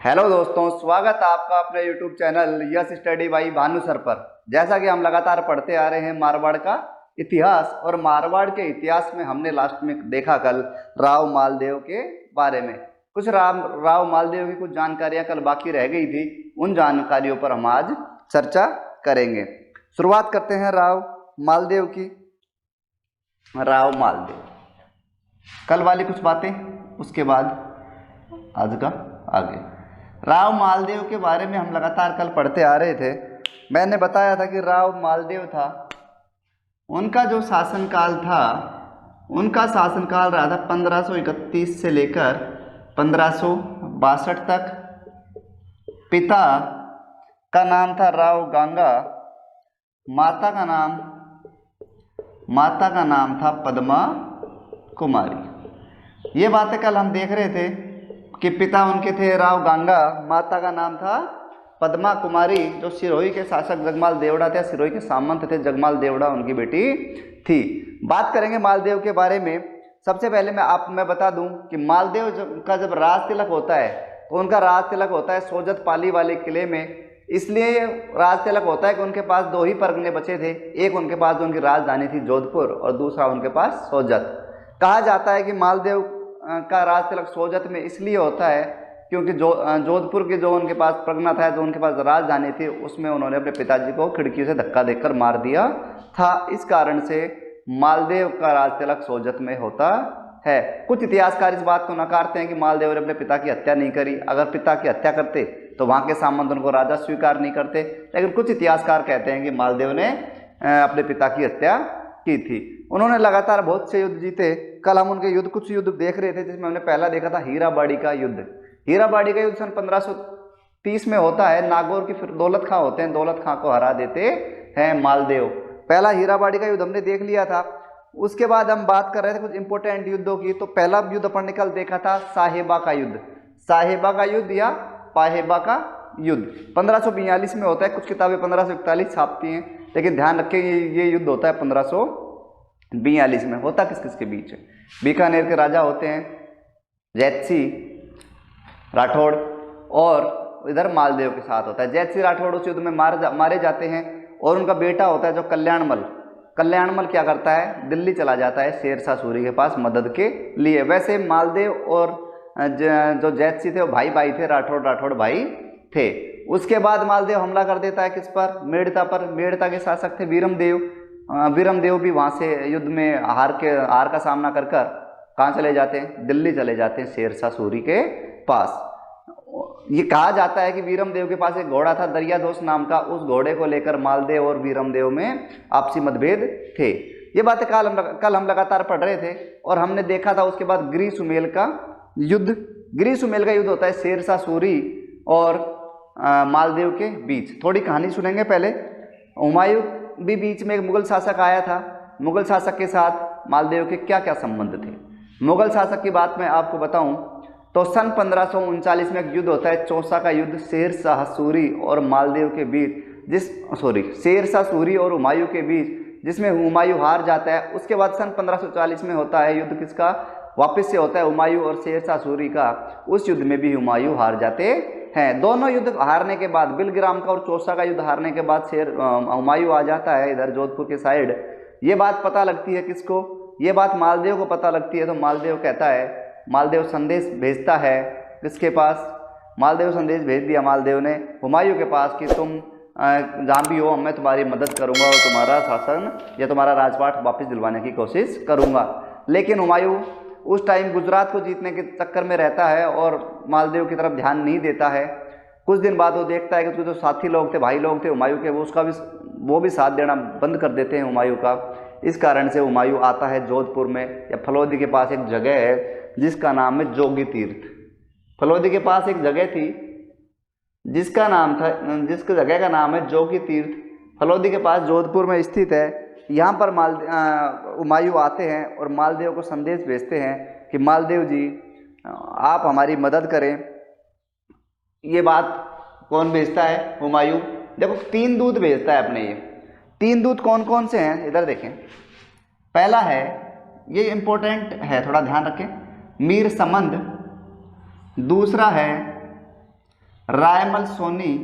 Hello दोस्तों, स्वागत है आपका अपने YouTube channel yes study by Bhanu sir पर। जैसा कि हम लगातार पढ़ते आ रहे हैं मारवाड़ का इतिहास, और मारवाड़ के इतिहास में हमने लास्ट में देखा कल राव मालदेव के बारे में। कुछ राव मालदेव की कुछ जानकारियां कल बाकी रह गई थी, उन जानकारियों पर हम आज चर्चा करेंगे। शुरुआत करते हैं राव मालदेव की। राव मालदेव, कल वाली कुछ बातें, उसके बाद आज का आगे। राव मालदेव के बारे में हम लगातार कल पढ़ते आ रहे थे। मैंने बताया था कि राव मालदेव था, उनका जो शासनकाल था, उनका शासनकाल रहा था 1531 से लेकर 1562 तक। पिता का नाम था राव गंगा, माता का नाम था पद्मा कुमारी। ये बातें कल हम देख रहे थे कि पिता उनके थे राव गंगा, माता का नाम था पद्मा कुमारी, जो सिरोही के शासक जगमाल देवड़ा थे, सिरोही के सामंत थे। जगमाल देवड़ा उनकी बेटी थी। बात करेंगे मालदेव के बारे में। सबसे पहले मैं बता दूं कि मालदेव का जब राज तिलक होता है तो उनका राज तिलक होता है सोजत पाली वाले किले में। इसलिए राज तिलक होता है कि उनके पास दो ही परगने बचे थे, एक उनके पास जो उनकी राजधानी थी जोधपुर, और दूसरा उनके पास सोजत। कहा जाता है कि मालदेव का राज तिलक सोजत में इसलिए होता है क्योंकि जोधपुर के जो उनके पास परगना था, जो उनके पास राजधानी थी, उसमें उन्होंने अपने पिताजी को खिड़की से धक्का देकर मार दिया था। इस कारण से मालदेव का राज तिलक सोजत में होता है। कुछ इतिहासकार इस बात को नकारते हैं कि मालदेव ने अपने पिता की हत्या नहीं करी। अगर पिता की हत्या करते तो वहाँ के सामंत उनको राजा स्वीकार नहीं करते। लेकिन कुछ इतिहासकार कहते हैं कि मालदेव ने अपने पिता की हत्या की थी। उन्होंने लगातार बहुत से युद्ध जीते। कल हम उनके कुछ युद्ध देख रहे थे, जिसमें हमने पहला देखा था हीराबाड़ी का युद्ध। हीराबाड़ी का युद्ध सन 1530 में होता है। नागौर की फिर दौलत खां होते हैं, दौलत खां को हरा देते हैं मालदेव। पहला हीराबाड़ी का युद्ध हमने देख लिया था। उसके बाद हम बात कर रहे थे कुछ इंपोर्टेंट युद्धों की। तो पहला युद्ध अपन ने कल देखा था साहेबा का युद्ध। साहेबा का युद्ध या पाहेबा का युद्ध 1542 में होता है। कुछ किताबें 1541 छापती हैं, लेकिन ध्यान रखें ये युद्ध होता है 1542 में। होता किस किस के बीच है? बीकानेर के राजा होते हैं जैतसी राठौड़, और इधर मालदेव के साथ होता है। जैतसी राठौड़ उस युद्ध में मारे जाते हैं, और उनका बेटा होता है जो कल्याणमल क्या करता है? दिल्ली चला जाता है शेरशाह सूरी के पास मदद के लिए। वैसे मालदेव और जो जैतसी थे वो भाई थे, राठौड़ भाई थे। उसके बाद मालदेव हमला कर देता है किस पर? मेड़ता पर। मेड़ता के शासक थे वीरमदेव भी वहाँ से युद्ध में हार का सामना कर कहाँ चले जाते हैं? दिल्ली चले जाते हैं शेरशाह सूरी के पास। ये कहा जाता है कि वीरमदेव के पास एक घोड़ा था दरियादोष नाम का। उस घोड़े को लेकर मालदेव और वीरमदेव में आपसी मतभेद थे। ये बातें कल हम लगातार पढ़ रहे थे, और हमने देखा था उसके बाद गिरी सुमेल का युद्ध। गिरी सुमेल का युद्ध होता है शेरशाह सूरी और मालदेव के बीच। थोड़ी कहानी सुनेंगे पहले। हुमायूं भी बीच में एक मुगल शासक आया था। मुगल शासक के साथ मालदेव के क्या क्या संबंध थे? मुगल शासक की बात मैं आपको बताऊं तो सन 1539 में एक युद्ध होता है, चौसा का युद्ध, शेरशाह सूरी और मालदेव के बीच। शेरशाह सूरी और हुमायूं के बीच, जिसमें हुमायूं हार जाता है। उसके बाद सन 1540 में होता है युद्ध किसका? वापस से होता है हुमायूं और शेरशाह सूरी का। उस युद्ध में भी हुमायूं हार जाते हैं। दोनों युद्ध हारने के बाद, बिलग्राम का और चौसा का युद्ध हारने के बाद हुमायूं आ जाता है इधर जोधपुर के साइड। ये बात पता लगती है किसको? ये बात मालदेव को पता लगती है। तो मालदेव कहता है, मालदेव संदेश भेजता है किसके पास? मालदेव संदेश भेज दिया मालदेव ने हुमायूं के पास कि तुम जहाँ भी हो, मैं तुम्हारी मदद करूंगा और तुम्हारा शासन या तुम्हारा राजपाट वापस दिलवाने की कोशिश करूंगा। लेकिन हुमायूं उस टाइम गुजरात को जीतने के चक्कर में रहता है और मालदेव की तरफ ध्यान नहीं देता है। कुछ दिन बाद वो देखता है कि उसके जो साथी लोग थे, भाई लोग थे हुमायूं के, वो भी साथ देना बंद कर देते हैं हुमायूं का। इस कारण से हुमायूं आता है जोधपुर में, या फलौदी के पास एक जगह है जिसका नाम है जोगी तीर्थ। फलौदी के पास एक जगह थी जिसका जगह का नाम है जोगी तीर्थ। फलौदी के पास जोधपुर में स्थित है। यहाँ पर हुमायूं आते हैं और मालदेव को संदेश भेजते हैं कि मालदेव जी, आप हमारी मदद करें। ये बात कौन भेजता है? हुमायूं। देखो 3 दूत भेजता है अपने। ये 3 दूत कौन कौन से हैं इधर देखें। पहला है, ये इंपॉर्टेंट है, थोड़ा ध्यान रखें, मीर समंद। दूसरा है रायमल सोनी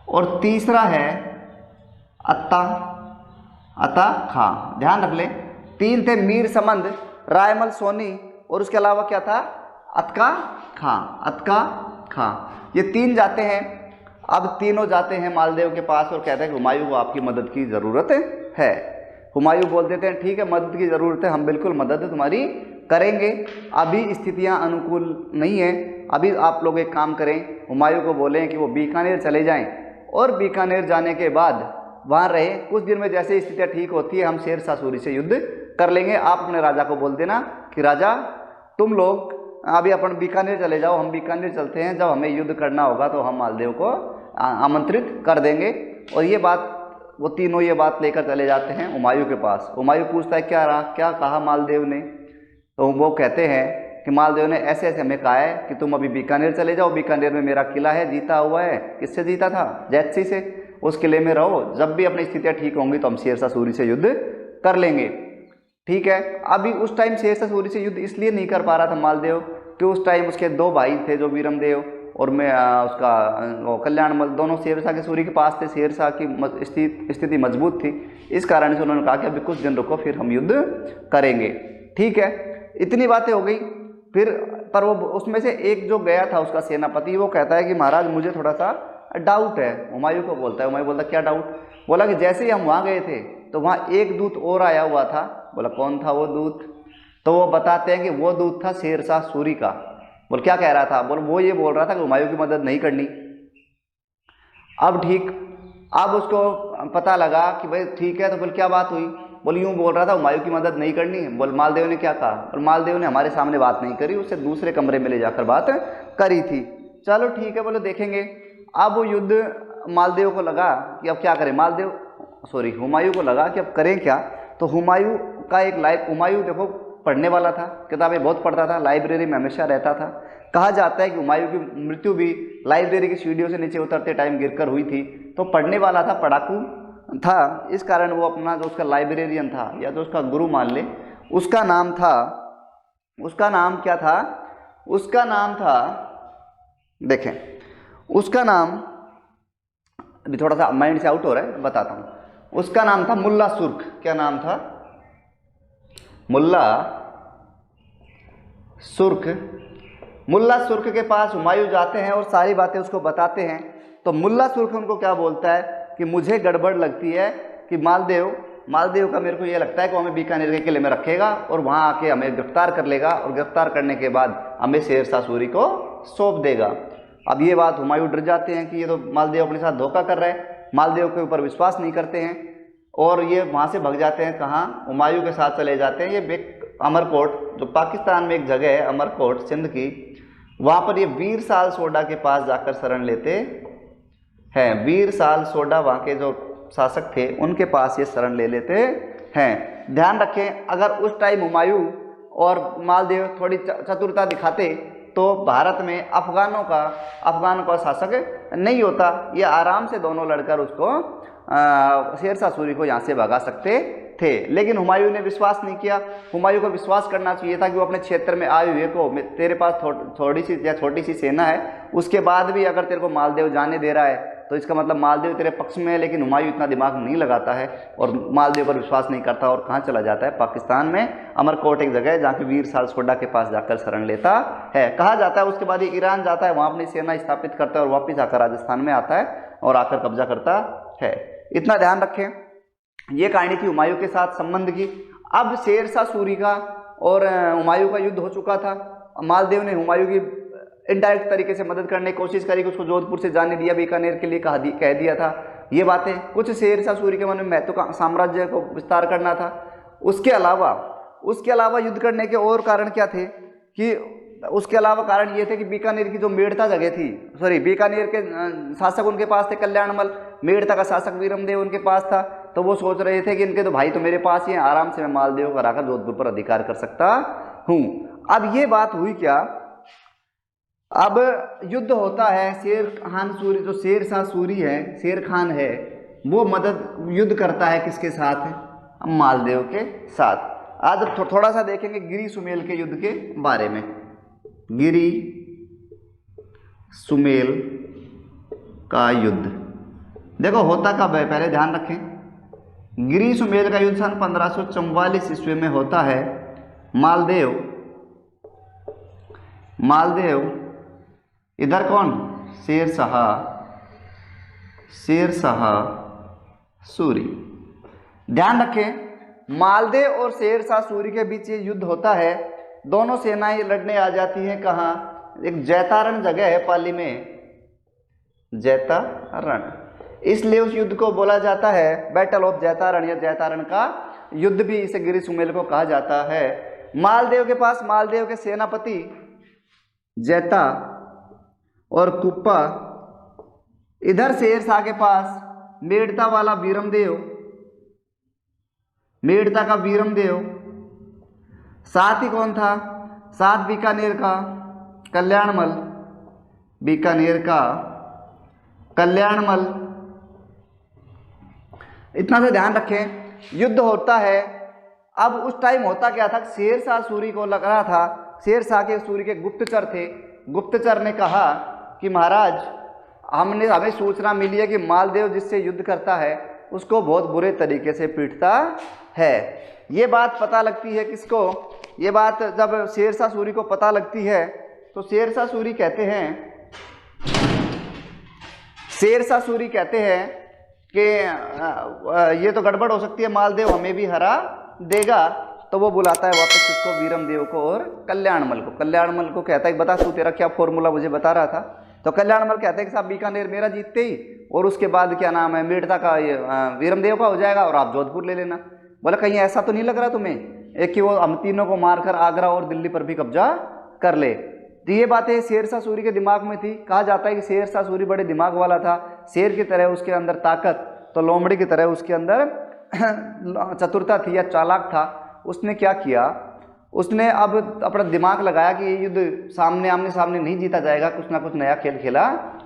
और तीसरा है अत्ता खां। ध्यान रख ले, 3 थे, मीर समंद, रायमल सोनी और उसके अलावा क्या था, अतका खां। ये 3 जाते हैं। अब तीनों जाते हैं मालदेव के पास और कहते हैं कि हुमायूं को आपकी मदद की ज़रूरत है। हुमायूं बोल देते हैं ठीक है, मदद की ज़रूरत है, हम बिल्कुल मदद तुम्हारी करेंगे, अभी स्थितियां अनुकूल नहीं है, अभी आप लोग एक काम करें, हुमायूं को बोलें कि वो बीकानेर चले जाएं और बीकानेर जाने के बाद वहाँ रहे, कुछ दिन में जैसे स्थितियाँ ठीक होती है हम शेरशाह सूरी से युद्ध कर लेंगे। आप अपने राजा को बोल देना कि राजा तुम लोग अभी अपन बीकानेर चले जाओ, हम बीकानेर चलते हैं, जब हमें युद्ध करना होगा तो हम मालदेव को आमंत्रित कर देंगे। और ये बात, वो तीनों ये बात लेकर चले जाते हैं हुमायूं के पास। हुमायूं पूछता है क्या कहा मालदेव ने, तो वो कहते हैं कि मालदेव ने ऐसे ऐसे हमें कहा है कि तुम अभी बीकानेर चले जाओ, बीकानेर में मेरा किला है, जीता हुआ है। किससे जीता था, जैतसी से, उस किले में रहो, जब भी अपनी स्थितियाँ ठीक होंगी तो हम शेरशाह सूरी से युद्ध कर लेंगे। ठीक है, अभी उस टाइम शेरशाह सूरी से युद्ध इसलिए नहीं कर पा रहा था मालदेव कि उस टाइम उसके 2 भाई थे, जो वीरमदेव और मैं उसका कल्याणमल, दोनों शेरशाह के सूरी के पास थे। शेरशाह की स्थिति मजबूत थी, इस कारण से उन्होंने कहा कि अभी कुछ दिन रुको, फिर हम युद्ध करेंगे। ठीक है, इतनी बातें हो गई। फिर पर वो उसमें से एक जो गया था उसका सेनापति, वो कहता है कि महाराज मुझे थोड़ा सा डाउट है। हुमायूं को बोलता है, हुमायूं बोलता क्या डाउट, बोला कि जैसे ही हम वहाँ गए थे तो वहाँ एक दूत और आया हुआ था। बोला कौन था वो दूत, तो वो बताते हैं कि वो दूत था शेरशाह सूरी का। बोल क्या कह रहा था, बोल वो ये बोल रहा था कि हुमायूं की मदद नहीं करनी। अब ठीक, अब उसको पता लगा कि भाई ठीक है, तो बोल क्या बात हुई, बोल यूँ बोल रहा था हुमायूं की मदद नहीं करनी। बोल मालदेव ने क्या कहा, और मालदेव ने हमारे सामने बात नहीं करी, उससे दूसरे कमरे में ले जाकर बात करी थी। चलो ठीक है, बोले देखेंगे। अब वो युद्ध मालदेव को लगा कि अब क्या करें, हुमायूं को लगा कि अब करें क्या। तो हुमायूं का एक हुमायूं देखो पढ़ने वाला था, किताबें बहुत पढ़ता था, लाइब्रेरी में हमेशा रहता था। कहा जाता है कि हुमायूं की मृत्यु भी लाइब्रेरी की सीढ़ियों से नीचे उतरते टाइम गिरकर हुई थी। तो पढ़ने वाला था, पढ़ाकू था, इस कारण वो अपना जो उसका लाइब्रेरियन था या जो उसका गुरु मान ले, उसका नाम क्या था, उसका नाम था, देखें उसका नाम अभी थोड़ा सा माइंड से आउट हो रहा है, बताता हूँ। उसका नाम था मुल्ला सुर्ख। क्या नाम था, मुल्ला सुर्ख। मुल्ला सुर्ख के पास हुमायूं जाते हैं और सारी बातें उसको बताते हैं। तो मुल्ला सुर्ख उनको क्या बोलता है कि मुझे गड़बड़ लगती है कि मालदेव का मेरे को ये लगता है कि वो हमें बीकानेर के किले में रखेगा और वहाँ आके हमें गिरफ्तार कर लेगा और गिरफ्तार करने के बाद हमें शेरशाह सूरी को सौंप देगा। अब ये बात हुमायूं डर जाते हैं कि ये तो मालदेव अपने साथ धोखा कर रहा है, मालदेव के ऊपर विश्वास नहीं करते हैं और ये वहाँ से भग जाते हैं। कहाँ, हुमायूं के साथ चले जाते हैं। ये अमरकोट, जो पाकिस्तान में एक जगह है अमरकोट सिंध की, वहाँ पर ये वीर साल सोडा के पास जाकर शरण लेते हैं। वीर साल सोडा वहाँ के जो शासक थे उनके पास ये शरण ले लेते हैं। ध्यान रखें, अगर उस टाइम हुमायूं और मालदेव थोड़ी चतुरता दिखाते तो भारत में अफगानों का शासक नहीं होता। ये आराम से दोनों लड़कर उसको शेरशाह सूरी को यहाँ से भगा सकते थे। लेकिन हुमायूं ने विश्वास नहीं किया। हुमायूं को विश्वास करना चाहिए था कि वो अपने क्षेत्र में आए हुए को, तेरे पास छोटी सी सेना है, उसके बाद भी अगर तेरे को मालदेव जाने दे रहा है तो इसका मतलब मालदेव तेरे पक्ष में है। लेकिन हुमायूं इतना दिमाग नहीं लगाता है और मालदेव पर विश्वास नहीं करता और कहाँ चला जाता है, पाकिस्तान में अमरकोट एक जगह है जहाँ पे वीर साल सोडा के पास जाकर शरण लेता है। कहा जाता है उसके बाद ये ईरान जाता है, वहाँ अपनी सेना स्थापित करता है और वापस आकर राजस्थान में आता है और आकर कब्जा करता है। इतना ध्यान रखें। ये कहानी थी हुमायूं के साथ संबंध की। अब शेरशाह सूरी का और हुमायूं का युद्ध हो चुका था। मालदेव ने हुमायूं की इनडायरेक्ट तरीके से मदद करने की कोशिश करी कि उसको जोधपुर से जाने दिया, बीकानेर के लिए कह दिया था। ये बातें कुछ शेरशाह सूरी के मन में महत्व का साम्राज्य को विस्तार करना था। उसके अलावा युद्ध करने के और कारण क्या थे कि उसके अलावा कारण ये थे कि बीकानेर की जो मेड़ता जगह थी, बीकानेर के शासक उनके पास थे कल्याणमल, मेड़ता का शासक वीरमदेव उनके पास था। तो वो सोच रहे थे कि इनके तो भाई तो मेरे पास ही हैं, आराम से मैं मालदेव को हराकर जोधपुर पर अधिकार कर सकता हूँ। अब ये बात हुई क्या, अब युद्ध होता है। शेर खान सूरी, जो शेरशाह सूरी है, शेर खान है, वो युद्ध करता है किसके साथ, मालदेव के साथ। आज थोड़ा सा देखेंगे गिरी सुमेल के युद्ध के बारे में। गिरी सुमेल का युद्ध। देखो होता कब है, पहले ध्यान रखें। गिरि सुमेल का युद्ध सन 1544 ईस्वी में होता है। मालदेव इधर कौन, शेर शाह सूरी। ध्यान रखें, मालदेव और शेर शाह सूरी के बीच ये युद्ध होता है। दोनों सेनाएं लड़ने आ जाती हैं कहाँ, एक जैतारण जगह है पाली में, जैतारण, इसलिए उस युद्ध को बोला जाता है बैटल ऑफ जैतारण या जैतारण का युद्ध भी इसे गिरि सुमेल को कहा जाता है। मालदेव के पास मालदेव के सेनापति जैता और कुप्पा, इधर शेर शाह के पास मेड़ता वाला मेड़ता का वीरमदेव, साथ ही कौन था, साथ बीकानेर का कल्याणमल। इतना से ध्यान रखें, युद्ध होता है। अब उस टाइम होता क्या था, शेर शाह सूरी को लग रहा था, शेर शाह के सूरी के गुप्तचर थे, गुप्तचर ने कहा कि महाराज हमें सूचना मिली है कि मालदेव जिससे युद्ध करता है उसको बहुत बुरे तरीके से पीटता है। ये बात पता लगती है किसको, ये बात जब शेर शाह सूरी को पता लगती है तो शेर शाह सूरी कहते हैं कि ये तो गड़बड़ हो सकती है, मालदेव हमें भी हरा देगा। तो वो बुलाता है वापस किसको, वीरमदेव को और कल्याणमल को कहता है बता तू तेरा क्या फॉर्मूला मुझे बता रहा था। तो कल्याणमल कहते हैं कि साहब बीकानेर मेरा जीतते ही और उसके बाद क्या नाम है मेड़ता का ये वीरमदेव का हो जाएगा और आप जोधपुर ले लेना। बोला कहीं ऐसा तो नहीं लग रहा तुम्हें एक कि वो हम तीनों को मारकर आगरा और दिल्ली पर भी कब्जा कर ले। तो ये बातें शेर शाह सूरी के दिमाग में थी। कहा जाता है कि शेर शाह सूरी बड़े दिमाग वाला था, शेर की तरह उसके अंदर ताकत तो लोमड़ी की तरह उसके अंदर चतुरता थी या चालाक था। उसने क्या किया, उसने अब अपना दिमाग लगाया कि ये युद्ध आमने सामने नहीं जीता जाएगा, कुछ ना कुछ नया खेल खेला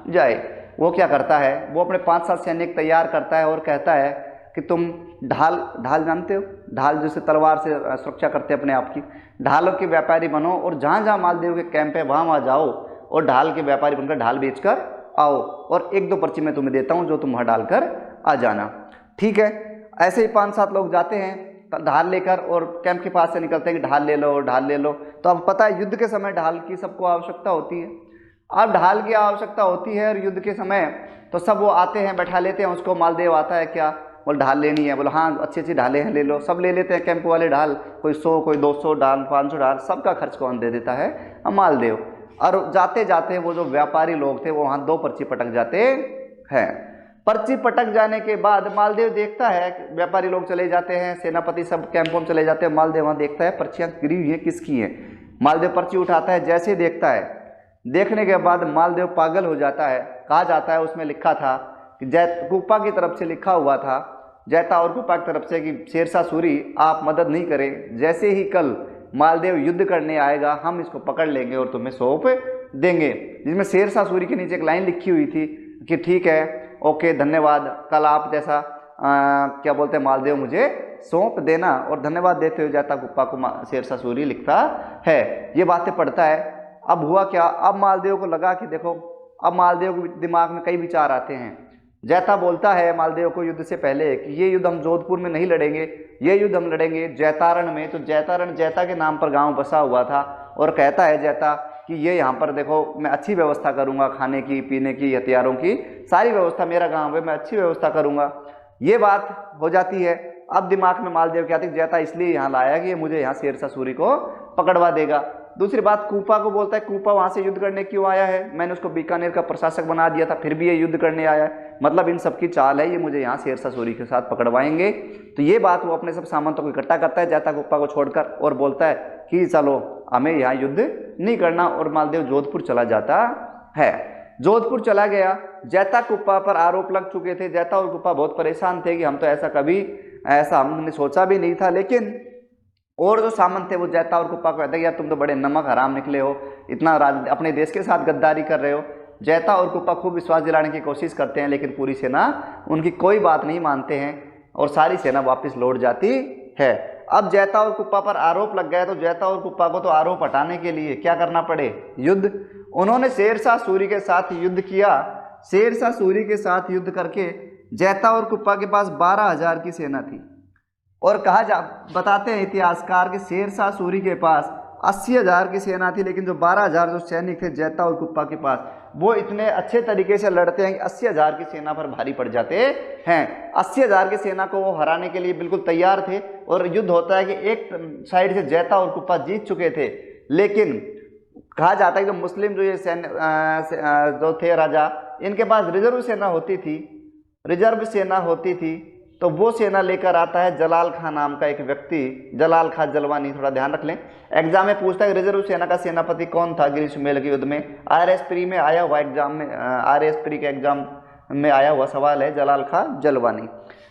जाए। वो क्या करता है, वो अपने 5-7 सैनिक तैयार करता है और कहता है कि तुम ढाल जानते हो, ढाल जैसे तलवार से सुरक्षा करते हैं अपने आप की, ढालों के व्यापारी बनो और जहाँ जहाँ मालदेव के कैंप है वहाँ जाओ और ढाल के व्यापारी बनकर ढाल बेचकर आओ और 1-2 पर्ची मैं तुम्हें देता हूँ जो तुम वहाँ डालकर आ जाना। ठीक है, ऐसे ही 5-7 लोग जाते हैं ढाल लेकर और कैंप के पास से निकलते हैं कि ढाल ले लो। तो अब पता है युद्ध के समय ढाल की सबको आवश्यकता होती है। अब ढाल की आवश्यकता होती है और युद्ध के समय तो सब वो आते हैं बैठा लेते हैं उसको। मालदेव आता है क्या, बोले ढाल लेनी है, बोले हाँ अच्छी ढालें हैं ले लो। सब ले लेते हैं कैंप वाले ढाल, कोई 100 कोई 200 ढाल 500 ढाल, सबका खर्च कौन दे देता है, मालदेव। और जाते जाते वो जो व्यापारी लोग थे वो वहाँ 2 पर्ची पटक जाते हैं। पर्ची पटक जाने के बाद मालदेव देखता है व्यापारी लोग चले जाते हैं, सेनापति सब कैंपों में चले जाते हैं, मालदेव वहाँ देखता है पर्चियाँ गिरी हुई हैं किसकी हैं। मालदेव पर्ची उठाता है, जैसे देखता है, देखने के बाद मालदेव पागल हो जाता है। कहा जाता है उसमें लिखा था कि कुप्पा की तरफ से लिखा हुआ था, जैता और कुप्पा की तरफ से कि शेर शाह सूरी आप मदद नहीं करें, जैसे ही कल मालदेव युद्ध करने आएगा हम इसको पकड़ लेंगे और तुम्हें सौंप देंगे। जिसमें शेर शाह सूरी के नीचे एक लाइन लिखी हुई थी कि ठीक है ओके धन्यवाद, कल आप जैसा क्या बोलते हैं मालदेव मुझे सौंप देना। और धन्यवाद देते हुए जैता कुप्पा को शेर शाह सूरी लिखता है। ये बातें पढ़ता है। अब हुआ क्या, अब मालदेव को लगा कि देखो अब मालदेव के दिमाग में कई विचार आते हैं। जैता बोलता है मालदेव को युद्ध से पहले कि ये युद्ध हम जोधपुर में नहीं लड़ेंगे, ये युद्ध हम लड़ेंगे जैतारण में। तो जैतारण जैता के नाम पर गांव बसा हुआ था और कहता है जैता कि ये यहाँ पर देखो मैं अच्छी व्यवस्था करूँगा, खाने की पीने की हथियारों की सारी व्यवस्था, मेरा गाँव है मैं अच्छी व्यवस्था करूँगा। ये बात हो जाती है। अब दिमाग में मालदेव क्या थी, जैता इसलिए यहाँ लाया कि ये मुझे यहाँ शेर शाह सूरी को पकड़वा देगा। दूसरी बात कुप्पा को बोलता है कुप्पा वहाँ से युद्ध करने क्यों आया है, मैंने उसको बीकानेर का प्रशासक बना दिया था फिर भी ये युद्ध करने आया है, मतलब इन सबकी चाल है, ये मुझे यहाँ शेर शाह सूरी के साथ पकड़वाएंगे। तो ये बात वो अपने सब सामंतों को इकट्ठा करता है जैता कुप्पा को छोड़कर और बोलता है कि चलो हमें यहाँ युद्ध नहीं करना। और मालदेव जोधपुर चला जाता है। जोधपुर चला गया। जैता कुप्पा पर आरोप लग चुके थे। जैता और कुप्पा बहुत परेशान थे कि हम तो ऐसा हमने सोचा भी नहीं था। लेकिन और जो सामंत थे वो जैता और कुप्पा को कहते हैं यार तुम तो बड़े नमक हराम निकले हो, इतना अपने देश के साथ गद्दारी कर रहे हो। जैता और कुप्पा खूब विश्वास दिलाने की कोशिश करते हैं लेकिन पूरी सेना उनकी कोई बात नहीं मानते हैं और सारी सेना वापस लौट जाती है। अब जैता और कुप्पा पर आरोप लग गया तो जैता और कुप्पा को तो आरोप हटाने के लिए क्या करना पड़े, युद्ध। उन्होंने शेरशाह सूरी के साथ युद्ध किया। शेरशाह सूरी के साथ युद्ध करके जैता और कुप्पा के पास 12,000 की सेना थी, और बताते हैं इतिहासकार कि शेरशाह सूरी के पास 80,000 की सेना थी, लेकिन जो 12,000 जो सैनिक थे जैता और कुप्पा के पास, वो इतने अच्छे तरीके से लड़ते हैं कि 80,000 की सेना पर भारी पड़ जाते हैं। 80,000 की सेना को वो हराने के लिए बिल्कुल तैयार थे, और युद्ध होता है कि एक साइड से जैता और कुप्पा जीत चुके थे, लेकिन कहा जाता है कि मुस्लिम जो ये सैन्य जो थे राजा, इनके पास रिजर्व सेना होती थी। तो वो सेना लेकर आता है जलाल खां नाम का एक व्यक्ति, जलाल खां जलवानी, थोड़ा ध्यान रख लें। एग्जाम में पूछता है रिजर्व सेना का सेनापति कौन था ग्रीष्मेल के युद्ध में। आरएस प्री में आया हुआ एग्जाम में, आरएस प्री के एग्जाम में आया हुआ सवाल है, जलाल खां जलवानी।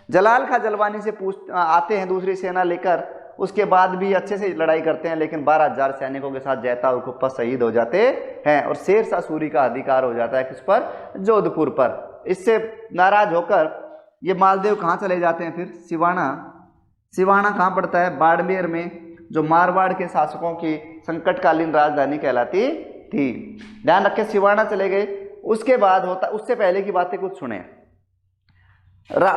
जलाल खां जलवानी से आते हैं दूसरी सेना लेकर, उसके बाद भी अच्छे से लड़ाई करते हैं, लेकिन 12,000 सैनिकों के साथ जैता और कुप्पा शहीद हो जाते हैं, और शेरशाह सूरी का अधिकार हो जाता है किस पर, जोधपुर पर। इससे नाराज होकर ये मालदेव कहाँ चले जाते हैं फिर, सिवाना कहाँ पड़ता है, बाड़मेर में, जो मारवाड़ के शासकों की संकटकालीन राजधानी कहलाती थी। ध्यान रखें, सिवाना चले गए। उसके बाद होता, उससे पहले की बातें कुछ सुने।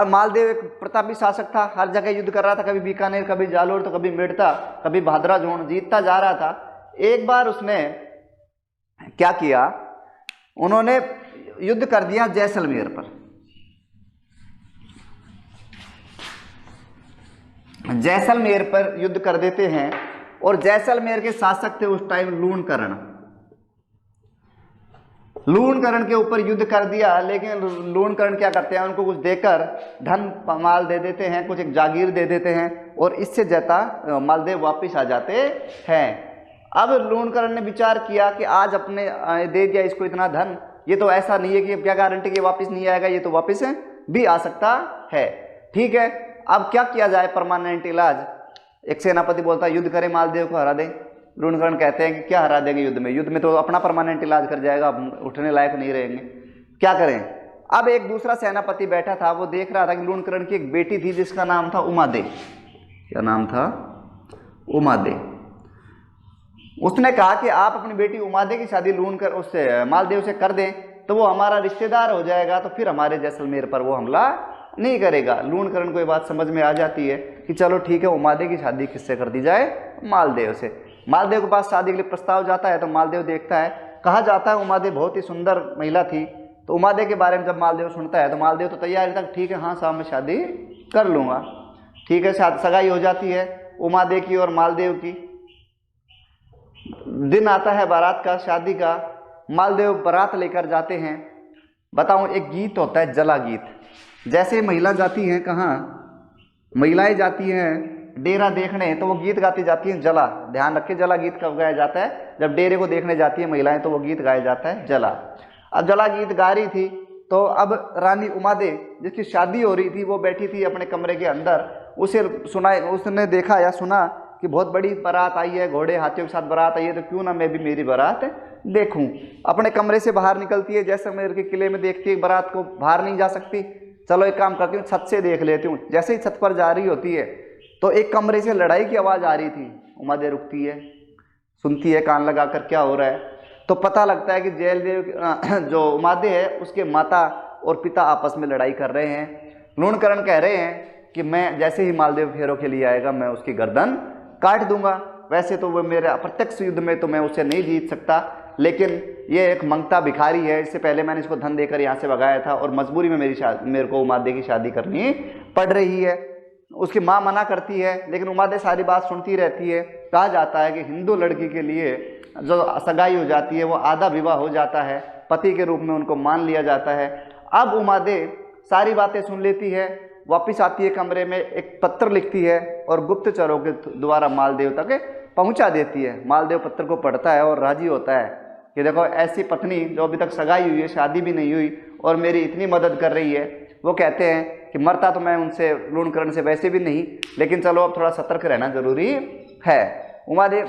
मालदेव एक प्रतापी शासक था, हर जगह युद्ध कर रहा था, कभी बीकानेर, कभी जालोर, तो कभी मेड़ता, कभी भादरा जोन, जीतता जा रहा था। एक बार उसने क्या किया, उन्होंने युद्ध कर दिया जैसलमेर पर। जैसलमेर पर युद्ध कर देते हैं, और जैसलमेर के शासक थे उस टाइम लूणकरण के ऊपर युद्ध कर दिया। लेकिन लूणकरण क्या करते हैं, उनको कुछ देकर धन माल दे देते हैं, कुछ एक जागीर दे देते हैं, और इससे जैता मालदेव वापिस आ जाते हैं। अब लूणकरण ने विचार किया कि आज अपने दे दिया इसको इतना धन, ये तो ऐसा नहीं है कि क्या गारंटी कि वापिस नहीं आएगा, ये तो वापिस भी आ सकता है। ठीक है, अब क्या किया जाए, परमानेंट इलाज। एक सेनापति बोलता है युद्ध करें, मालदेव को हरा दें। लूणकरण कहते हैं कि क्या हरा देंगे, युद्ध में तो अपना परमानेंट इलाज कर जाएगा, उठने लायक नहीं रहेंगे, क्या करें। अब एक दूसरा सेनापति बैठा था, वो देख रहा था कि लूणकरण की एक बेटी थी जिसका नाम था उमादे। क्या नाम था, उमादे। उसने कहा कि आप अपनी बेटी उमादे की शादी उससे मालदेव से कर दें, तो वो हमारा रिश्तेदार हो जाएगा, तो फिर हमारे जैसलमेर पर वो हमला नहीं करेगा। लूणकरण को ये बात समझ में आ जाती है कि चलो ठीक है, उमादे की शादी किससे कर दी जाए, मालदेव से। मालदेव के पास शादी के लिए प्रस्ताव जाता है, तो मालदेव देखता है, कहा जाता है उमादे बहुत ही सुंदर महिला थी। तो उमादे के बारे में जब मालदेव सुनता है, तो मालदेव तो तैयार था, ठीक है हाँ साहब मैं शादी कर लूँगा। ठीक है, सगाई हो जाती है उमादे की और मालदेव की। दिन आता है बारात का, शादी का। मालदेव बारात लेकर जाते हैं। बताऊं, एक गीत होता है जला गीत। जैसे महिला जाती हैं, कहाँ महिलाएं जाती हैं डेरा देखने, तो वो गीत गाती जाती हैं जला। ध्यान रखें, जला गीत कब गाया जाता है, जब डेरे को देखने जाती है महिलाएं, तो वो गीत गाया जाता है जला। अब जला गीत गा रही थी, तो अब रानी उमादे जिसकी शादी हो रही थी, वो बैठी थी अपने कमरे के अंदर। उसने देखा या सुना कि बहुत बड़ी बारात आई है, घोड़े हाथियों के साथ बारात आई है, तो क्यों ना मैं भी मेरी बारात देखूं। अपने कमरे से बाहर निकलती है, जैसलमेर के किले में देखती है बारात को, बाहर नहीं जा सकती, चलो एक काम करती हूँ छत से देख लेती हूँ। जैसे ही छत पर जा रही होती है, तो एक कमरे से लड़ाई की आवाज़ आ रही थी। उमादे रुकती है, सुनती है कान लगाकर क्या हो रहा है, तो पता लगता है कि जैलदेव जो उमादे है उसके माता और पिता आपस में लड़ाई कर रहे हैं। लूणकरण कह रहे हैं कि मैं जैसे ही मालदेव फेरों के लिए आएगा, मैं उसकी गर्दन काट दूंगा। वैसे तो वो मेरे अप्रत्यक्ष युद्ध में तो मैं उसे नहीं जीत सकता, लेकिन ये एक मंगता भिखारी है, इससे पहले मैंने इसको धन देकर यहाँ से भगाया था, और मजबूरी में मेरे को उमादे की शादी करनी पड़ रही है। उसकी माँ मना करती है, लेकिन उमादे सारी बात सुनती रहती है। कहा जाता है कि हिंदू लड़की के लिए जो सगाई हो जाती है, वो आधा विवाह हो जाता है, पति के रूप में उनको मान लिया जाता है। अब उमादे सारी बातें सुन लेती है, वापिस आती है कमरे में, एक पत्र लिखती है और गुप्तचरों के द्वारा मालदेव तक पहुंचा देती है। मालदेव पत्र को पढ़ता है और राजी होता है कि देखो ऐसी पत्नी जो अभी तक सगाई हुई है, शादी भी नहीं हुई, और मेरी इतनी मदद कर रही है। वो कहते हैं कि मरता तो मैं उनसे लूणकरण से वैसे भी नहीं, लेकिन चलो अब थोड़ा सतर्क रहना जरूरी है। उमादे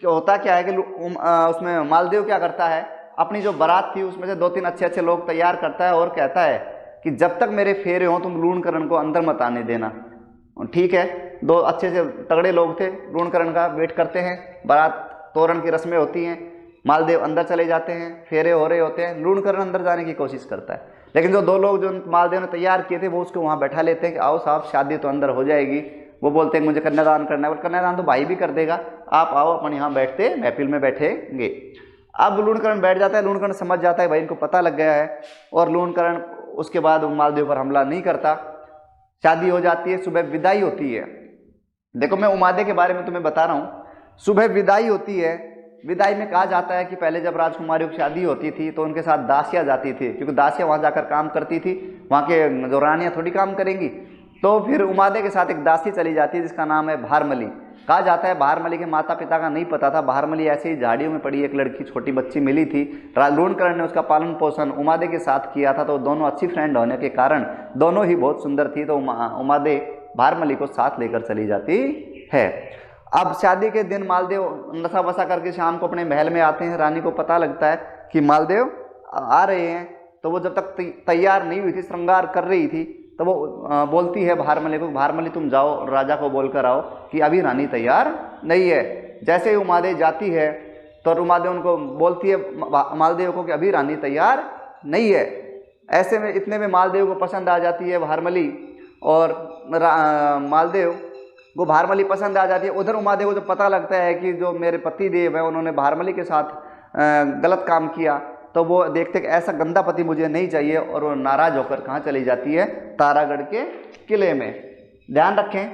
होता क्या है कि उसमें मालदेव क्या करता है, अपनी जो बारात थी उसमें से 2-3 अच्छे लोग तैयार करता है और कहता है कि जब तक मेरे फेरे हों तुम लूणकरण को अंदर मत आने देना। ठीक है, 2 अच्छे से तगड़े लोग थे, लूणकरण का वेट करते हैं, बारात तोरण की रस्में होती हैं, मालदेव अंदर चले जाते हैं, फेरे हो रहे होते हैं, लूणकरण अंदर जाने की कोशिश करता है, लेकिन जो दो लोग जो मालदेव ने तैयार किए थे वो उसको वहाँ बैठा लेते हैं कि आओ साहब शादी तो अंदर हो जाएगी। वो बोलते हैं मुझे कन्यादान करना है, कन्यादान तो भाई भी कर देगा, आप आओ अपन यहाँ बैठते महफिल में बैठेंगे। अब लूणकरण बैठ जाता है, लूणकरण समझ जाता है भाई इनको पता लग गया है, और लूणकरण उसके बाद मालदेव पर हमला नहीं करता। शादी हो जाती है, सुबह विदाई होती है। देखो मैं उमादे के बारे में तुम्हें बता रहा हूँ, सुबह विदाई होती है। विदाई में कहा जाता है कि पहले जब राजकुमारियों की शादी होती थी तो उनके साथ दासियाँ जाती थी, क्योंकि दासियाँ वहाँ जाकर काम करती थी, वहाँ के जो रानियाँ थोड़ी काम करेंगी। तो फिर उमादे के साथ एक दासी चली जाती है जिसका नाम है भारमली। कहा जाता है भारमली के माता पिता का नहीं पता था, भारमली ऐसे ही झाड़ियों में पड़ी एक लड़की छोटी बच्ची मिली थी, लूणकरण ने उसका पालन पोषण उमादे के साथ किया था, तो दोनों अच्छी फ्रेंड होने के कारण दोनों ही बहुत सुंदर थी, तो उमादे भारमली को साथ लेकर चली जाती है। अब शादी के दिन मालदेव नशा वसा करके शाम को अपने महल में आते हैं, रानी को पता लगता है कि मालदेव आ रहे हैं, तो वो जब तक तैयार नहीं हुई थी, श्रृंगार कर रही थी, तो वो बोलती है भारमली को, भारमली तुम जाओ राजा को बोलकर आओ कि अभी रानी तैयार नहीं है। जैसे ही उमादे जाती है तो उमादे उनको बोलती है मालदेव को कि अभी रानी तैयार नहीं है। ऐसे में इतने में मालदेव को पसंद आ जाती है भारमली, और मालदेव को भारमली पसंद आ जाती है। उधर उमादेव को जब पता लगता है कि जो मेरे पति देव है उन्होंने भारमली के साथ गलत काम किया, तो वो देखते कि ऐसा गंदा पति मुझे नहीं चाहिए, और वो नाराज होकर कहाँ चली जाती है, तारागढ़ के किले में। ध्यान रखें,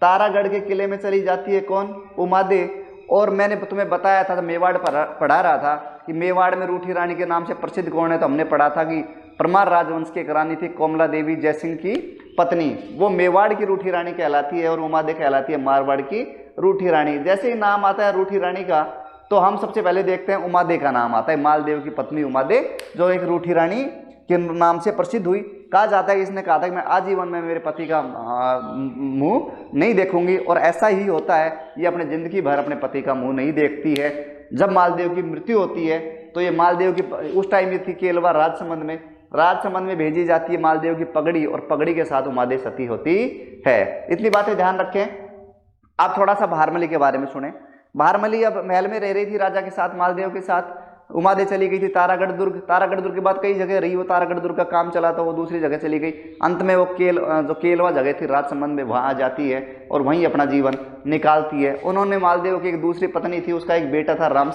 तारागढ़ के किले में चली जाती है कौन, उमादे। और मैंने तुम्हें बताया था, मेवाड़ पढ़ा रहा था कि मेवाड़ में रूठी रानी के नाम से प्रसिद्ध कौन है, तो हमने पढ़ा था कि परमार राजवंश की एक रानी थी कोमला देवी जयसिंह की पत्नी, वो मेवाड़ की रूठी रानी कहलाती है, और उमादे कहलाती है मारवाड़ की रूठी रानी। जैसे ही नाम आता है रूठी रानी का, तो हम सबसे पहले देखते हैं उमादे का नाम आता है, मालदेव की पत्नी उमादे, जो एक रूठी रानी के नाम से प्रसिद्ध हुई। कहा जाता है कि इसने कहा था कि मैं आजीवन में मेरे पति का मुंह नहीं देखूंगी, और ऐसा ही होता है, ये अपने जिंदगी भर अपने पति का मुंह नहीं देखती है। जब मालदेव की मृत्यु होती है तो ये मालदेव की उस टाइम ये थी केलवा राजसमंद में भेजी जाती है मालदेव की पगड़ी, और पगड़ी के साथ उमादे सती होती है। इतनी बातें ध्यान रखें। आप थोड़ा सा भारमली के बारे में सुने। भारमली अब महल में रह रही थी राजा के साथ, मालदेव के साथ। उमादे चली गई थी तारागढ़ दुर्ग। तारागढ़ दुर्ग के बाद कई जगह रही, वो तारागढ़ दुर्ग का काम चला तो वो दूसरी जगह चली गई। अंत में वो जो केलवा जगह थी राजसमंद में, वहाँ आ जाती है और वहीं अपना जीवन निकालती है। उन्होंने मालदेव की एक दूसरी पत्नी थी, उसका एक बेटा था राम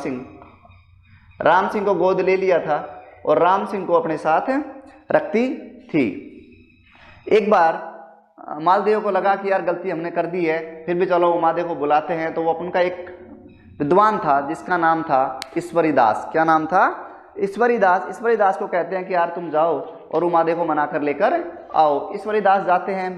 सिंह को गोद ले लिया था और राम सिंह को अपने साथ रखती थी। एक बार मालदेव को लगा कि यार गलती हमने कर दी है, फिर भी चलो उमादे को बुलाते हैं। तो वो अपन का एक विद्वान था जिसका नाम था ईश्वरी दास। क्या नाम था? ईश्वरी दास को कहते हैं कि यार तुम जाओ और उमादे को मना कर लेकर आओ। ईश्वरी दास जाते हैं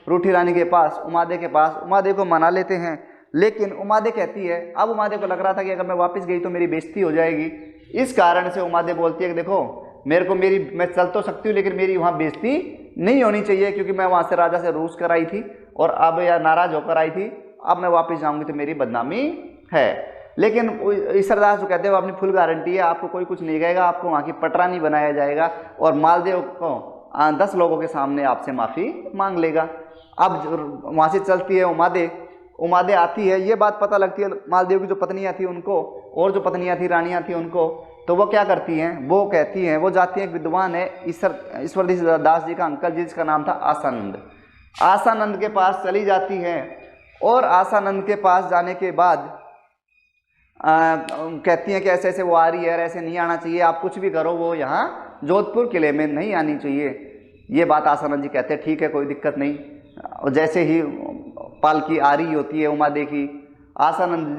रूठी रानी के पास, उमादे के पास, उमादे को मना लेते हैं। लेकिन उमादे कहती है, अब उमादे को लग रहा था कि अगर मैं वापस गई तो मेरी बेइज्जती हो जाएगी। इस कारण से उमादे बोलती है कि देखो मैं चल तो सकती हूँ लेकिन मेरी वहाँ बेइज्जती नहीं होनी चाहिए, क्योंकि मैं वहाँ से राजा से रूस कर आई थी और अब या नाराज होकर आई थी, अब मैं वापस जाऊँगी तो मेरी बदनामी है। लेकिन ईश्वरदास जो कहते हैं वो अपनी फुल गारंटी है, आपको कोई कुछ नहीं कहेगा, आपको वहाँ की पटरा नहीं बनाया जाएगा और मालदेव को 10 लोगों के सामने आपसे माफ़ी मांग लेगा। अब वहाँ से चलती है उमादे आती है, ये बात पता लगती है मालदेव की जो पत्नियाँ थी उनको, और जो पत्नियाँ थी रानियाँ थी उनको। तो वो क्या करती हैं, वो कहती हैं, वो जाती हैं, एक विद्वान है ईश्वर दास जी का अंकल जी, जिसका नाम था आसानंद के पास चली जाती हैं। और आसानंद के पास जाने के बाद कहती हैं कि ऐसे ऐसे वो आ रही है, ऐसे नहीं आना चाहिए, आप कुछ भी करो, वो यहाँ जोधपुर किले में नहीं आनी चाहिए। ये बात आसानंद जी कहते हैं ठीक है, कोई दिक्कत नहीं। और जैसे ही पालकी आ रही होती है उमादे की, आसानंद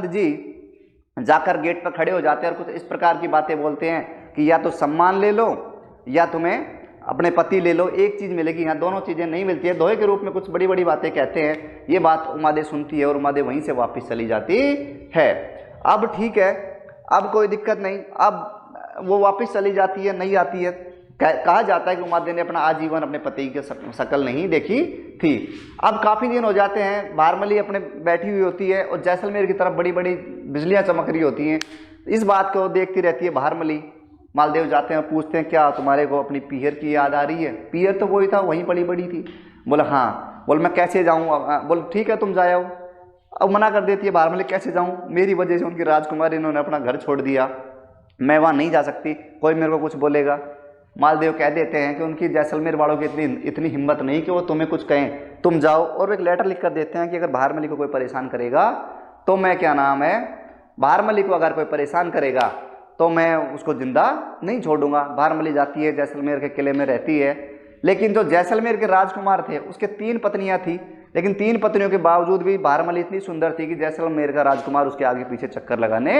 जी जाकर गेट पर खड़े हो जाते हैं और कुछ इस प्रकार की बातें बोलते हैं कि या तो सम्मान ले लो या तुम्हें अपने पति ले लो, एक चीज़ मिलेगी, यहाँ दोनों चीज़ें नहीं मिलती है। दोहे के रूप में कुछ बड़ी बड़ी बातें कहते हैं। ये बात उमादे सुनती है और उमादे वहीं से वापस चली जाती है। अब ठीक है, अब कोई दिक्कत नहीं, अब वो वापस चली जाती है, नहीं आती है। कहा जाता है कि उमादे ने अपना आजीवन अपने पति की शक्ल नहीं देखी थी। अब काफ़ी दिन हो जाते हैं, भारमली अपने बैठी हुई होती है और जैसलमेर की तरफ बड़ी बड़ी बिजलियाँ चमक रही होती हैं। इस बात को देखती रहती है भारमली। मालदेव जाते हैं, पूछते हैं क्या तुम्हारे को अपनी पीहर की याद आ रही है? पीहर तो वही था, वहीं पली बड़ी थी। बोला हाँ। बोल मैं कैसे जाऊँ? बोल ठीक है तुम जाओ। अब मना कर देती है भारमली, कैसे जाऊँ, मेरी वजह से उनकी राजकुमारी इन्होंने अपना घर छोड़ दिया, मैं वहाँ नहीं जा सकती, कोई मेरे को कुछ बोलेगा। मालदेव कह देते हैं कि उनकी जैसलमेर वालों की इतनी हिम्मत नहीं कि वो तुम्हें कुछ कहें, तुम जाओ। और एक लेटर लिख कर देते हैं कि अगर भारमली को कोई परेशान करेगा तो मैं, क्या नाम है, भारमली को अगर कोई परेशान करेगा तो मैं उसको जिंदा नहीं छोड़ूंगा। भारमली जाती है, जैसलमेर के किले में रहती है। लेकिन जो जैसलमेर के राजकुमार थे उसके 3 पत्नियां थी, लेकिन 3 पत्नियों के बावजूद भी भारमली इतनी सुंदर थी कि जैसलमेर का राजकुमार उसके आगे पीछे चक्कर लगाने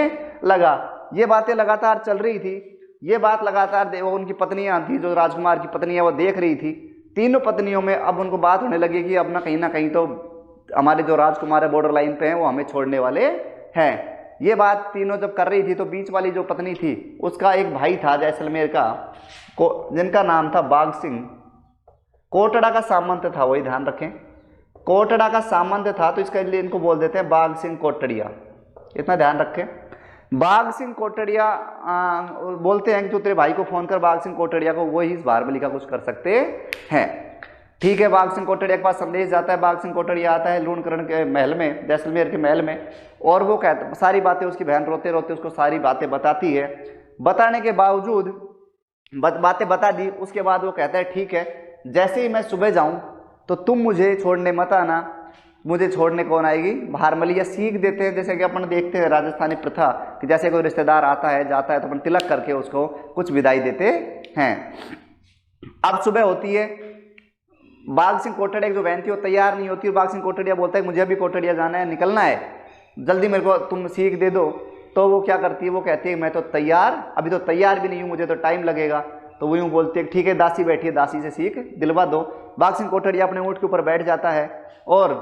लगा। ये बातें लगातार चल रही थी, ये बात लगातार वो उनकी पत्नियां थी, जो राजकुमार की पत्नियां, वो देख रही थी। तीनों पत्नियों में अब उनको बात होने लगी कि अब ना कहीं तो हमारे जो राजकुमार है बॉर्डर लाइन पे हैं, वो हमें छोड़ने वाले हैं। ये बात तीनों जब कर रही थी तो बीच वाली जो पत्नी थी उसका एक भाई था जैसलमेर का, जिनका नाम था बाघ सिंह। कोटड़ा का सामंत था, वही ध्यान रखें, कोटड़ा का सामंत था, तो इसके लिए इनको बोल देते हैं बाघ सिंह कोटड़िया, इतना ध्यान रखें। बाघ सिंह कोटड़िया बोलते हैं कि तू तेरे भाई को फोन कर, बाघ सिंह कोटड़िया को, वो ही इस भारमली का कुछ कर सकते हैं। ठीक है, बाघ सिंह कोटड़िया के पास संदेश जाता है, बाघ सिंह कोटड़िया आता है लूणकरण के महल में, जैसलमेर के महल में, और वो कहता, सारी बातें उसकी बहन रोते रोते उसको सारी बातें बताती है। बताने के बावजूद बातें बता दी, उसके बाद वो कहता है ठीक है, जैसे ही मैं सुबह जाऊं तो तुम मुझे छोड़ने मत आना। मुझे छोड़ने कौन आएगी, भारमली। या सीख देते हैं, जैसे कि अपन देखते हैं राजस्थानी प्रथा कि जैसे कोई रिश्तेदार आता है जाता है तो अपन तिलक करके उसको कुछ विदाई देते हैं। अब सुबह होती है, बाघ सिंह कोटड़िया की जो बहन थी वो तैयार नहीं होती, और बाघ सिंह कोटड़िया बोलता है मुझे अभी कोटड़िया जाना है, निकलना है, जल्दी मेरे को तुम सीख दे दो। तो वो क्या करती है, वो कहती है मैं तो तैयार, अभी तो तैयार भी नहीं हूँ, मुझे तो टाइम लगेगा। तो वो यूँ बोलती है ठीक है, दासी बैठी है, दासी से सीख दिलवा दो। बाघ सिंह कोटड़िया अपने ऊँट के ऊपर बैठ जाता है और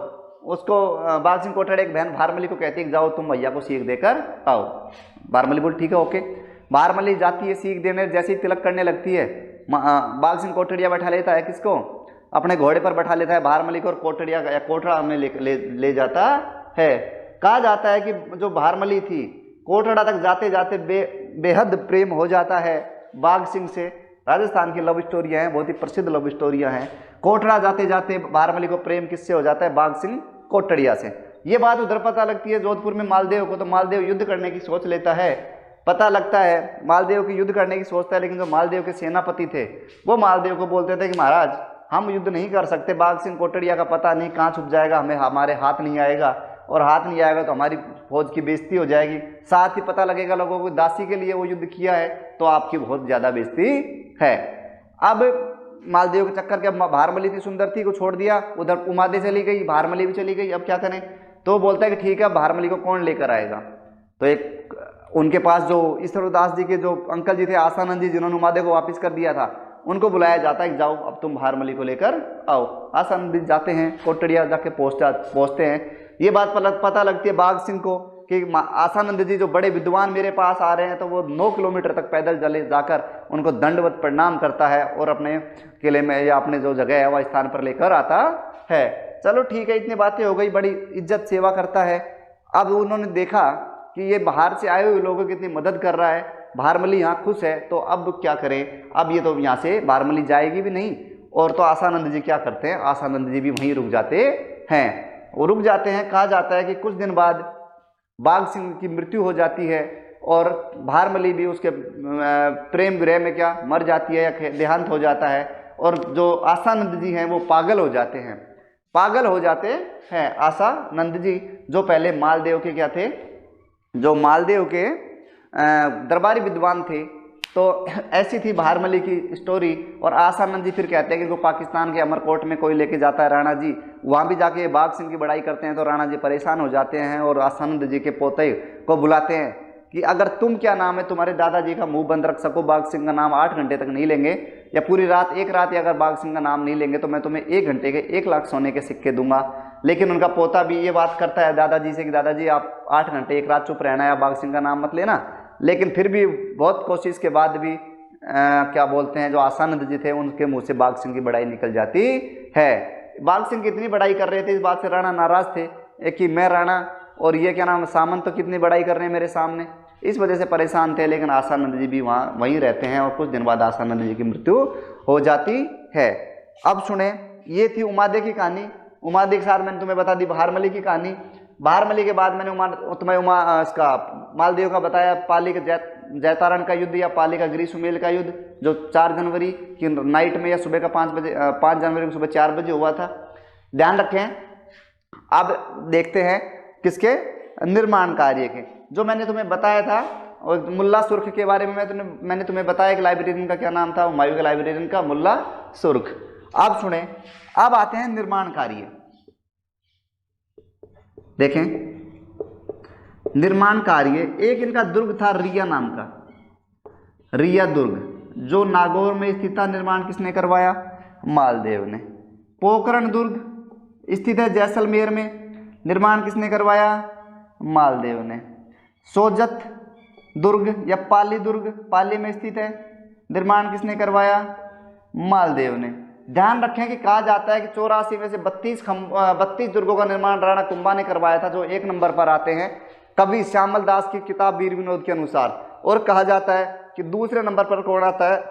उसको बाघ सिंह कोटड़िया एक बहन भारमली को कहती है जाओ तुम भैया को सीख देकर आओ। भारमली बोल ठीक है ओके। भारमली जाती है सीख देने, जैसे ही तिलक करने लगती है बाघ सिंह कोटड़िया बैठा लेता है किसको, अपने घोड़े पर बैठा लेता है भारमली को, और कोटड़िया या कोटड़ा में ले जाता है। कहा जाता है कि जो भारमली थी कोटड़ा तक जाते जाते बेहद प्रेम हो जाता है बाघ सिंह से। राजस्थान की लव स्टोरियाँ हैं, बहुत ही प्रसिद्ध लव स्टोरियाँ हैं। कोटड़ा जाते जाते भारमली को प्रेम किससे हो जाता है, बाघ सिंह कोटड़िया से। ये बात उधर पता लगती है जोधपुर में मालदेव को, तो मालदेव युद्ध करने की सोच लेता है। पता लगता है मालदेव की युद्ध करने की सोचता है, लेकिन जो मालदेव के सेनापति थे वो मालदेव को बोलते थे कि महाराज हम युद्ध नहीं कर सकते, बाघ सिंह कोटड़िया का पता नहीं कहाँ छुप जाएगा, हमें हमारे हाथ नहीं आएगा, और हाथ नहीं आएगा तो हमारी फौज की बेइज्जती हो जाएगी, साथ ही पता लगेगा लोगों को दासी के लिए वो युद्ध किया है तो आपकी बहुत ज़्यादा बेइज्जती है। अब मालदेव के चक्कर के, अब भारमली इतनी सुंदर थी को छोड़ दिया, उधर उमादे चली गई, भारमली भी चली गई, अब क्या करें। तो बोलता है कि ठीक है भारमली को कौन लेकर आएगा। तो एक उनके पास जो ईश्वरदास जी के जो अंकल जी थे आसानंद जी, जिन्होंने उमादे को वापस कर दिया था, उनको बुलाया जाता है कि जाओ अब तुम भारमली को लेकर आओ। आसानंद जी जाते हैं, कोटड़िया जाके पहुँचते हैं। ये बात पता लगती है बाघ सिंह को कि आसानंद जी जो बड़े विद्वान मेरे पास आ रहे हैं, तो वो 9 किलोमीटर तक पैदल चले जाकर उनको दंडवत प्रणाम करता है और अपने किले में या अपने जो जगह है वह स्थान पर लेकर आता है। चलो ठीक है, इतनी बातें हो गई, बड़ी इज्जत सेवा करता है। अब उन्होंने देखा कि ये बाहर से आए हुए लोगों की इतनी मदद कर रहा है, भारमली यहाँ खुश है, तो अब क्या करें। अब ये तो यहाँ से भारमली जाएगी भी नहीं, और तो आसानंद जी क्या करते हैं, आसानंद जी भी वहीं रुक जाते हैं। वो रुक जाते हैं। कहा जाता है कि कुछ दिन बाद बाघ सिंह की मृत्यु हो जाती है और भारमली भी उसके प्रेम विरह में क्या मर जाती है या देहांत हो जाता है, और जो आसानंद जी हैं वो पागल हो जाते हैं। पागल हो जाते हैं आसानंद जी, जो पहले मालदेव के क्या थे, जो मालदेव के दरबारी विद्वान थे। तो ऐसी थी भारमली की स्टोरी। और आसानंद जी फिर कहते हैं कि वो पाकिस्तान के अमरकोट में कोई लेके जाता है राणा जी, वहाँ भी जाके बाघ सिंह की बड़ाई करते हैं, तो राणा जी परेशान हो जाते हैं और आसानंद जी के पोते को बुलाते हैं कि अगर तुम, क्या नाम है, तुम्हारे दादाजी का मुंह बंद रख सको, बाघ सिंह का नाम 8 घंटे तक नहीं लेंगे, या पूरी रात एक रात अगर बाघ सिंह का नाम नहीं लेंगे तो मैं तुम्हें 1 घंटे के 1 लाख सोने के सिक्के दूंगा। लेकिन उनका पोता भी ये बात करता है दादाजी से कि दादाजी आप 8 घंटे 1 रात चुप रहना है, या बाघ सिंह का नाम मत लेना। लेकिन फिर भी बहुत कोशिश के बाद भी क्या बोलते हैं, जो आसानंद जी थे उनके मुंह से बाघ सिंह की बड़ाई निकल जाती है। बाघ सिंह कितनी बड़ाई कर रहे थे, इस बात से राणा नाराज थे कि मैं राणा और ये क्या नाम सामंत तो कितनी बड़ाई कर रहे हैं मेरे सामने, इस वजह से परेशान थे। लेकिन आसानंद जी भी वहीं रहते हैं और कुछ दिन बाद आसानंद जी की मृत्यु हो जाती है। अब सुने, ये थी उमादे की कहानी। उमादे के साथ मैंने तुम्हें बता दी भारमली की कहानी। बारहमली के बाद मैंने तुम्हें इसका मालदीव का बताया, पाली का जैतारण का युद्ध या पाली का ग्रीष्ममेल का युद्ध जो 4 जनवरी की नाइट में या सुबह का 5 बजे 5 जनवरी को सुबह 4 बजे हुआ था। ध्यान रखें। अब देखते हैं किसके निर्माण कार्य के, जो मैंने तुम्हें बताया था। और मुल्ला सुर्ख के बारे में मैंने तुम्हें बताया कि लाइब्रेरियन का क्या नाम था, हुमायूं के लाइब्रेरियन का मुल्ला सुर्ख। अब सुने, अब आते हैं निर्माण कार्य। देखें निर्माण कार्य, एक इनका दुर्ग था रिया नाम का, रिया दुर्ग जो नागौर में स्थित था। निर्माण किसने करवाया? मालदेव ने। पोखरण दुर्ग स्थित है जैसलमेर में, निर्माण किसने करवाया? मालदेव ने। सोजत दुर्ग या पाली दुर्ग पाली में स्थित है, निर्माण किसने करवाया? मालदेव ने। ध्यान रखें कि कहा जाता है कि 84 में से 32 दुर्गों का निर्माण राणा कुंभा ने करवाया था, जो 1 नंबर पर आते हैं कवि श्यामल दास की किताब वीर विनोद के अनुसार। और कहा जाता है कि दूसरे नंबर पर कौन आता है?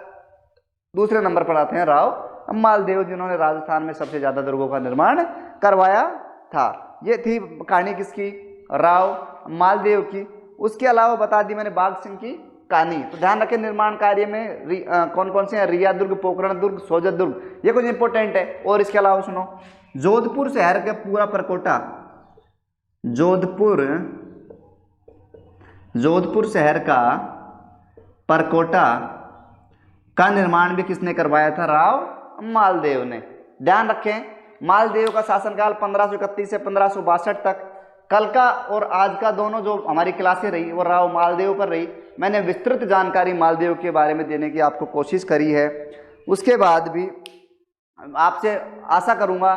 दूसरे नंबर पर आते हैं राव मालदेव, जिन्होंने राजस्थान में सबसे ज्यादा दुर्गों का निर्माण करवाया था। ये थी कहानी किसकी? राव मालदेव की। उसके अलावा बता दी मैंने बाघ सिंह की कहानी। तो ध्यान रखें निर्माण कार्य में कौन कौन से हैं? रिया दुर्ग, पोखरण दुर्ग, सोजत दुर्ग, ये कुछ इंपॉर्टेंट है। और इसके अलावा सुनो, जोधपुर शहर का पूरा परकोटा, जोधपुर शहर का परकोटा का निर्माण भी किसने करवाया था? राव मालदेव ने। ध्यान रखें मालदेव का शासनकाल 1531 से 1562 तक। कल का और आज का दोनों जो हमारी क्लासें रही वो राव मालदेव पर रही। मैंने विस्तृत जानकारी मालदेव के बारे में देने की आपको कोशिश करी है। उसके बाद भी आपसे आशा करूंगा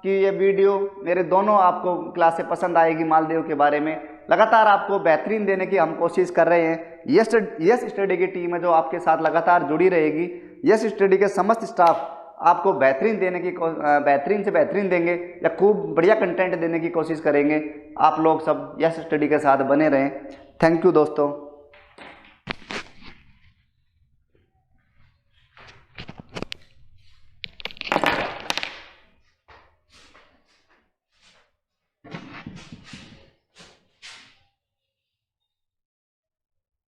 कि ये वीडियो मेरे दोनों आपको क्लासें पसंद आएगी। मालदेव के बारे में लगातार आपको बेहतरीन देने की हम कोशिश कर रहे हैं। यस स्टडी की टीम है जो आपके साथ लगातार जुड़ी रहेगी। यस स्टडी के समस्त स्टाफ आपको बेहतरीन देने की बेहतरीन से बेहतरीन देंगे या खूब बढ़िया कंटेंट देने की कोशिश करेंगे। आप लोग सब यस स्टडी के साथ बने रहें। थैंक यू दोस्तों।